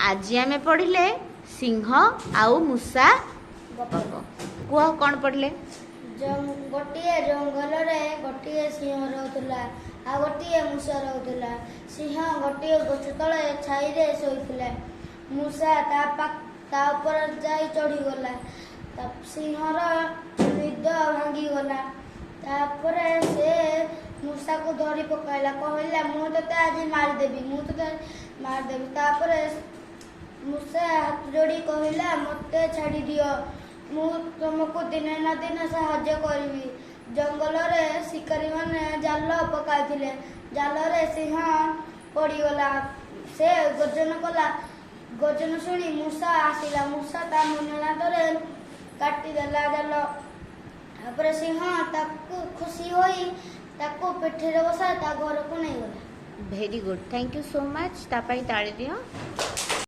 आज आम पढ़ले सिंह आउ मूषा गप कह कौन पढ़ले गोटे जंगल गोटे सिंह रोला आ गोटे मूषा रोला सिंह गोटे गछ तले छाई शोला मूषा ऊपर जाई चढ़ीगला सिंहर निद भांगीगला से मूषा को धरी पकाइला कहला मुझे आज मारिदेवी मूषा हाथ जोड़ी कहला मत छाड़ी दियो मु तुमको दिने ना दिन साहाଯ୍य करी जंगल रे शिकारी माने जाल पकाइथिले जाल रे सिंह पड़ीगला से गर्जन कला गर्जन शुणी मूषा आसिला मूषा ता मुनादरे काटिदेला जाल तापर सिंह ताकू खुशी होई ताकू पिठी रे बसा ता घर को नहीं गला। Very good thank you so much तापाई ताड़ी दियो।